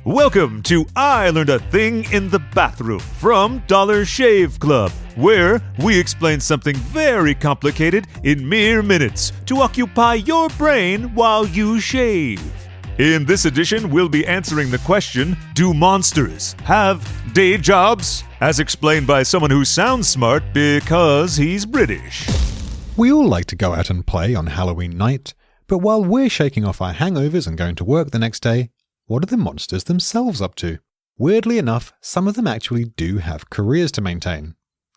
Welcome to I Learned a Thing in the Bathroom from Dollar Shave Club, where we explain something very complicated in mere minutes to occupy your brain while you shave. In this edition, we'll be answering the question, do monsters have day jobs? As explained by someone who sounds smart because he's British. We all like to go out and play on Halloween night, but while we're shaking off our hangovers and going to work the next day, what are the monsters themselves up to? Weirdly enough, some of them actually do have careers to maintain.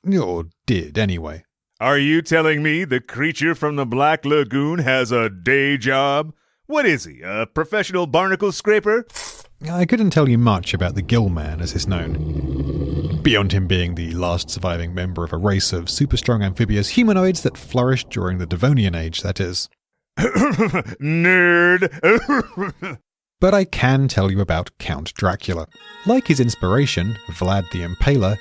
Or did, anyway. Are you telling me the creature from the Black Lagoon has a day job? What is he, a professional barnacle scraper? I couldn't tell you much about the Gill Man, as is known. Beyond him being the last surviving member of a race of super-strong amphibious humanoids that flourished during the Devonian Age, that is. Nerd! But I can tell you about Count Dracula. Like his inspiration, Vlad the Impaler,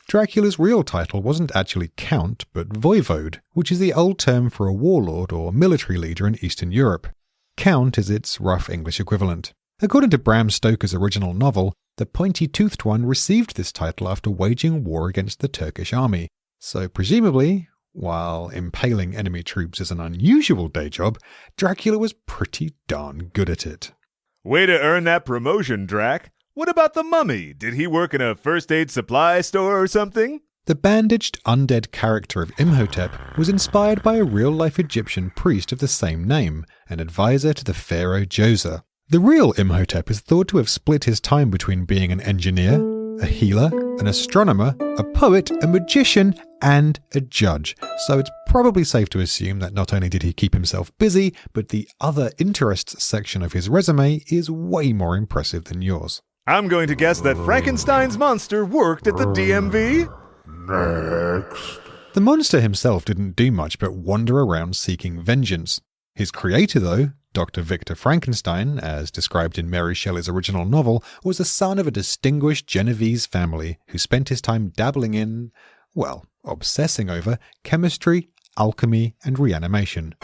Dracula's real title wasn't actually Count, but voivode, which is the old term for a warlord or military leader in Eastern Europe. Count is its rough English equivalent. According to Bram Stoker's original novel, the pointy-toothed one received this title after waging war against the Turkish army. So presumably, while impaling enemy troops is an unusual day job, Dracula was pretty darn good at it. Way to earn that promotion, Drac. What about the mummy? Did he work in a first aid supply store or something? The bandaged undead character of Imhotep was inspired by a real-life Egyptian priest of the same name, an advisor to the pharaoh Djoser. The real Imhotep is thought to have split his time between being an engineer, a healer, an astronomer, a poet, a magician, and a judge. So it's probably safe to assume that not only did he keep himself busy, but the other interests section of his resume is way more impressive than yours. I'm going to guess that Frankenstein's monster worked at the DMV? Next. The monster himself didn't do much but wander around seeking vengeance. His creator, though, Dr. Victor Frankenstein, as described in Mary Shelley's original novel, was the son of a distinguished Genovese family who spent his time dabbling in, well, obsessing over chemistry, alchemy, and reanimation.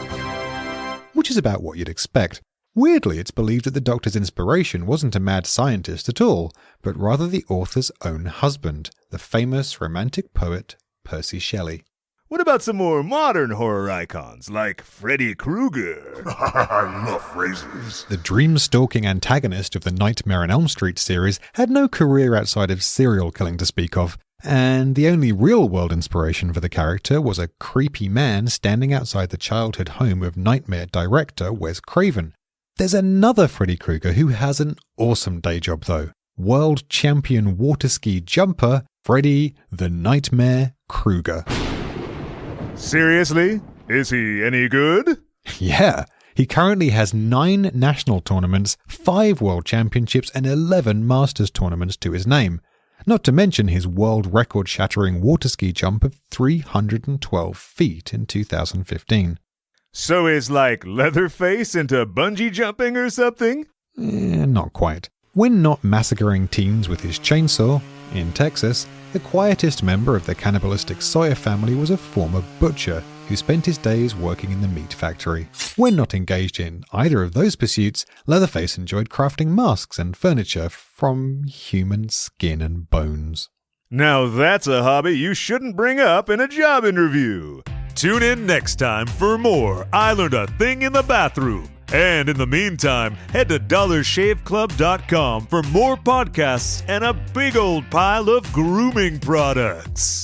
Which is about what you'd expect. Weirdly, it's believed that the Doctor's inspiration wasn't a mad scientist at all, but rather the author's own husband, the famous romantic poet Percy Shelley. What about some more modern horror icons, like Freddy Krueger? I love phrases. The dream-stalking antagonist of the Nightmare on Elm Street series had no career outside of serial killing to speak of, and the only real-world inspiration for the character was a creepy man standing outside the childhood home of Nightmare director Wes Craven. There's another Freddy Krueger who has an awesome day job though. World champion water ski jumper, Freddy the Nightmare Krueger. Seriously? Is he any good? Yeah, he currently has 9 national tournaments, 5 world championships and 11 masters tournaments to his name. Not to mention his world record-shattering water ski jump of 312 feet in 2015. So is like Leatherface into bungee jumping or something? Not quite. When not massacring teens with his chainsaw, in Texas, the quietest member of the cannibalistic Sawyer family was a former butcher who spent his days working in the meat factory. When not engaged in either of those pursuits, Leatherface enjoyed crafting masks and furniture from human skin and bones. Now that's a hobby you shouldn't bring up in a job interview. Tune in next time for more I Learned a Thing in the Bathroom. And in the meantime, head to dollarshaveclub.com for more podcasts and a big old pile of grooming products.